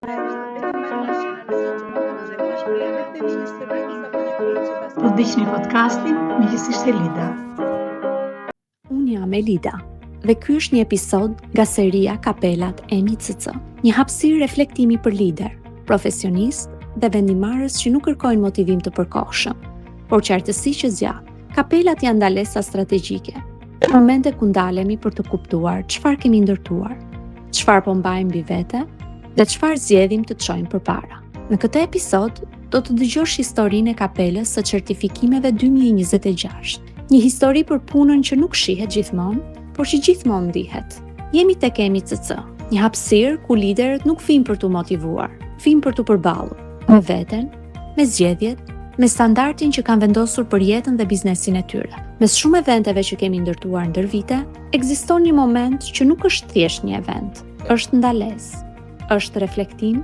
Po ndiqni podcastin Miqësisht e Lida. Unë jam Elida dhe ky është një episod nga seria Kapelat e MICC, një hapësirë reflektimi për lider, profesionist dhe vendimarrës që nuk kërkojnë motivim të përkohshëm, por qartësi që zgjat. Kapelat janë ndalesa strategjike, momente ku ndalemi për të kuptuar çfarë kemi ndërtuar, çfarë po mbajmë mbi vete dhe çfarë zgjedhim të çojmë përpara. Në këtë episod do të dëgjosh historinë e kapelës së certifikimeve 2026. Një histori për punën që nuk shihet gjithmonë, por që gjithmonë ndihet. Jemi tek MICC, një hapësirë ku liderët nuk vinë për t'u motivuar, vinë për t'u përballur me veten, me zgjedhjet, me standardin që kanë vendosur për jetën dhe biznesin e tyre. Mes shumë eventeve që kemi ndërtuar ndër vite, ekziston një moment që nuk është thjesht një event, është ndalesë, është reflektim,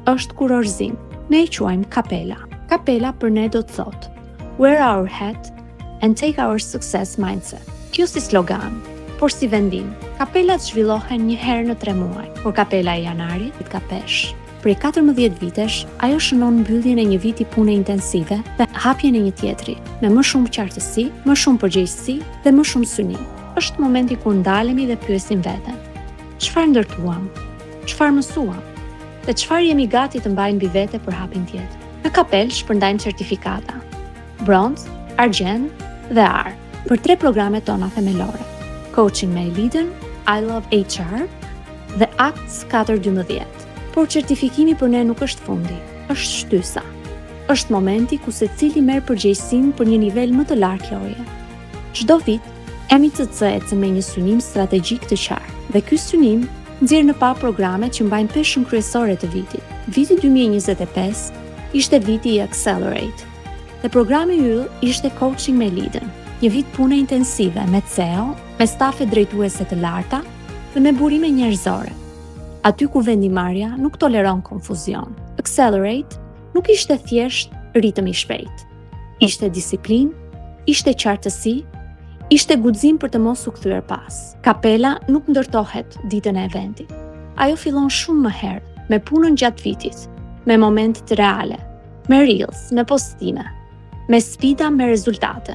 është kurorëzim. Ne e quajmë kapela. Kapela për ne do të thotë wear our hat and take our success mindset. Kjo si slogan, por si vendim. Kapelat zhvillohen një herë në 3 muaj, por kapela e janarit ka peshë. Prej 14 vitesh, ajo shënon mbylljen e një viti pune intensive dhe hapjen e një tjetri, me më shumë qartësi, më shumë përgjegjësi dhe më shumë synim. Është momenti kur ndalemi dhe pyesim veten. Çfarë ndërtuam? Çfarë mësuam? Dhe çfarë jemi gati të mbajmë mbi vete për hapin tjetër? Në kapel shpërndajmë certifikata: bronz, argjend dhe ar për 3 programet tona themelore: Coaching me Eliden, I Love HR dhe Acts 412. Por certifikimi për ne nuk është fundi, është shtysa. Është momenti ku secili merr përgjegjësinë për një nivel më të lartë loje. Çdo vit, MICC ecën me një synim strategjik të qartë, dhe ky synim nxjerr në pa programet që mbajnë peshën kryesore të vitit. Viti 2025 ishte viti i Accelerate, dhe programi yll ishte Coaching me Eliden, një vit pune intensive me CEO, me stafe drejtuese të larta dhe me burime njerëzore. Aty ku vendimarrja nuk toleron konfuzion. Accelerate nuk ishte thjesht ritëm i shpejt. Ishte disiplinë, ishte qartësi, ishte guxim për të mos u kthyer pas. Kapela nuk ndërtohet ditën e eventit. Ajo fillon shumë më herë, me punën gjatë vitit, me momentet reale, me reels, me postime, me sfida, me rezultate.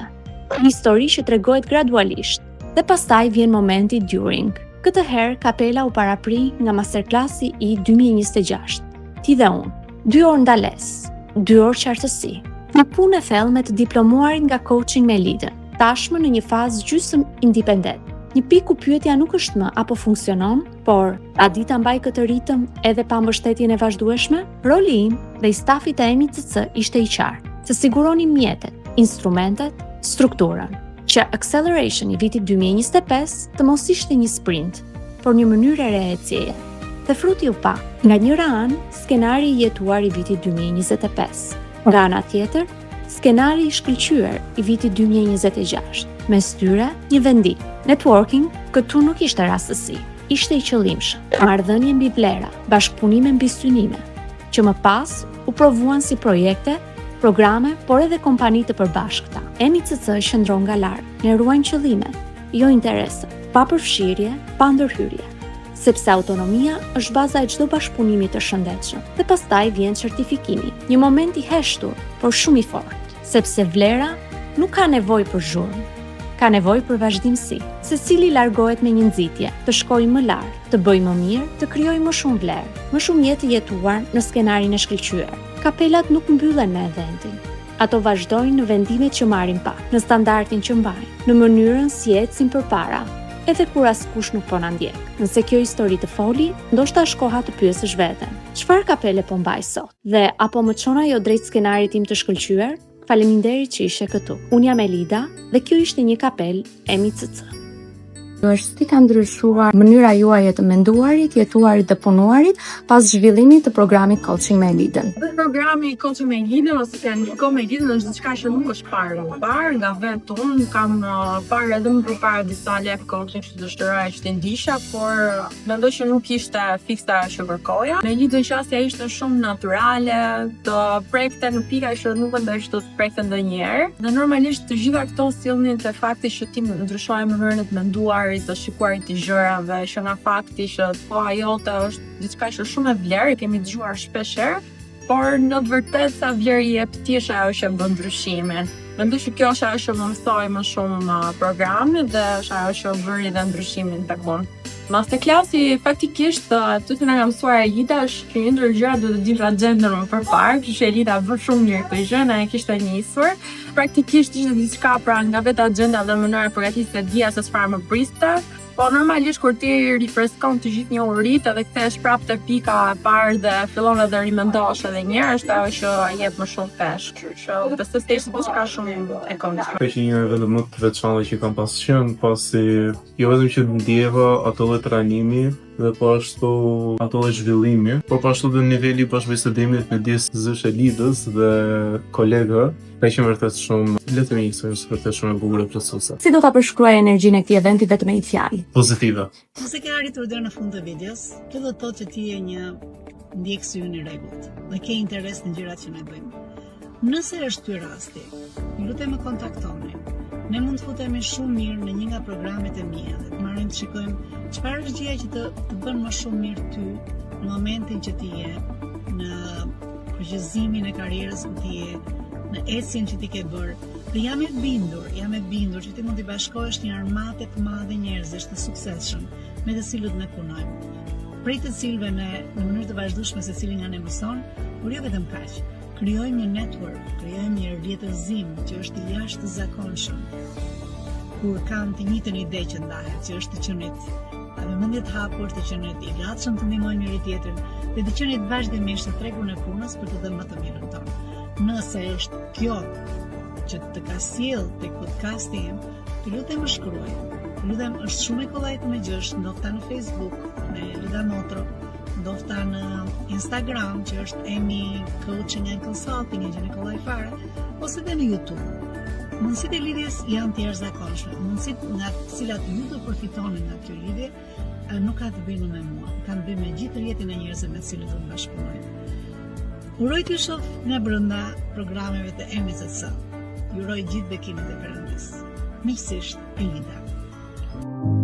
Një histori që tregohet gradualisht, dhe pastaj vjen momenti during. Këtë herë kapela u parapri nga masterclassi i 2026. Ti dhe unë, 2 orë ndalesë, 2 orë qartësi, një punë e thellë me të diplomuarit nga Coaching me Eliden, tashmë në një fazë gjysmë independent. Një pikë ku pyetja nuk është më apo funksionon, por a di ta mbaj këtë ritëm edhe pa mbështetjen e vazhdueshme? Roli im dhe i stafit të MICC ishte i qartë, të siguronin mjetet, instrumentet, strukturën, që Acceleration i vitit 2025 të mos ishte një sprint, por një mënyrë e re ecjeje. Dhe fruti u pa. Nga njëra anë, skenari i jetuar i vitit 2025. Nga ana tjetër, skenari i shkëlqyer i vitit 2026. Mes tyre, një vendim. Networking këtu nuk ishte rastësi, ishte i qëllimshëm. Marrëdhënie mbi vlera, bashkëpunime mbi synime, që më pas u provuan si projekte, programe, por edhe kompani të përbashkëta. MICC qëndron nga larg, ne ruajmë qëllimet, jo interese, pa përfshirje, pa ndërhyrje. Sepse autonomia është baza e çdo bashkëpunimi të shëndetshëm. Dhe pastaj vjen certifikimi, një moment i heshtur, por shumë i fortë, sepse vlera nuk ka nevojë për zhurmë, ka nevojë për vazhdimsi. Secili largohet me një nxitje, të shkojë më lart, të bëjë më mirë, të krijojë më shumë vlerë, më shumë jetë të jetuar në skenarin e shkëlqyer. Kapelat nuk mbyllen me eventin. Ato vazhdojnë në vendimet që marrin pa, në standardin që mbajnë, në mënyrën si ecin përpara, edhe kur askush nuk po na ndjek. Nëse kjo histori të foli, ndoshta është koha të pyesësh veten: çfarë kapele po mbaj sot? Dhe apo më çon ajo drejt skenarit tim të shkëlqyer? Faleminderit që ishe këtu. Unë jam Elida dhe kjo ishte një kapel MICC. Është si ka ndryshuar mënyra juaje të menduarit, jetuarit dhe punuarit pas zhvillimit të programit Coaching me Eliden? Programi Coaching me Eliden ose planifikom me Eliden është diçka që nuk është parë nga vetë tonë. Kam parë edhe më përpara disa life coaching që dëshiroja që të ndisha, por mendoj që nuk ishte fiksa që kërkoja. Me Eliden qasja ishte shumë natyrale, të prekte në pika që nuk mendoj që të prekte ndonjëherë. Dhe normalisht të gjitha këto sillnin te fakti që ti ndryshoje mënyrën e të menduar, menduarit, të shikuarit të gjërave, që nga fakti që koha jote është diçka që shumë e vlerë, kemi dëgjuar shpesh herë, por në të vërtetë sa vlerë i jep ti është ajo që bën ndryshimin. Mendoj që kjo është ajo që më mësoi më shumë programi dhe është ajo që bëri dhe ndryshimin tek unë. Masterclassi faktikisht aty që na ka mësuar Elida është që një ndër gjërat duhet të dish agjendën më përpara, kështu që Elida bën shumë mirë këtë gjë, na e kishte nisur. Praktikisht ishte diçka pra nga vetë agjenda dhe mënyra e përgatitjes së dia se çfarë më priste. Po normalisht kur ti rifreskon të gjithë njohuritë edhe kthehesh prapë te pika e parë dhe fillon edhe rimendosh edhe një herë, është ajo që jep më shumë pesh. Kështu që besoj se është diçka shumë e këndshme. Është një vetëm më të veçantë që kam pasur qenë, pasi jo vetëm që ndjeva ato lloj trajnimi dhe po ashtu ato lloj zhvillimi, por po ashtu dhe niveli i bashkëbisedimit midis zësh Elidës dhe kolegëve, ka qenë vërtet shumë letëmi, është vërtet shumë e bukur e plotësuese. Si do ta përshkruaj energjinë e këtij eventi vetëm me një fjalë? Pozitive. Nëse ke arritur deri në fund të videos, kjo do të thotë që ti je një ndjekës i unë i rregullt dhe ke interes në gjërat që ne bëjmë. Nëse është ky rasti, ju lutem më kontaktoni. Ne mund të futemi shumë mirë në një nga programet e mia dhe të marrim të shikojmë çfarë është gjëja që të bën më shumë mirë ty në momentin që ti je në përgjithësimin e karrierës ku ti je, në ecjen që ti ke bërë. Dhe jam e bindur që ti mund të bashkohesh një armatë të madhe njerëzish të suksesshëm me të cilët ne punojmë. Prej të cilëve ne në mënyrë të vazhdueshme secili nga ne mëson, por jo vetëm kaq. Krijojmë një network, krijojmë një rrjetëzim që është i jashtëzakonshëm. Kur kanë të njëjtën ide që ndahet, që është të qenit me mendje të hapur, të qenit i gatshëm të ndihmojnë njëri tjetrin dhe të qenit vazhdimisht në tregun e punës për të dhënë më të mirën tonë. Nëse është kjo që të ka sjell tek podcasti im, të lutem më shkruaj. Të lutem, është shumë e kollaj të më gjesh, ndoshta në Facebook me Elida Motro, ndoshta në Instagram që është Emi Coaching and Consulting, e gjeni kollaj fare, ose dhe në YouTube. Mundësitë e lidhjes janë të jashtëzakonshme. Mundësitë nga të cilat ju do përfitoni nga kjo lidhje nuk ka të bëjë me mua, ka të bëjë me gjithë rrjetin e njerëzve me të cilët do të bashkëpunoj. Uroj t'ju shoh nga brenda programeve të MCC. Ju uroj gjithë bekimet e Perëndis. Miqësisht, Elida.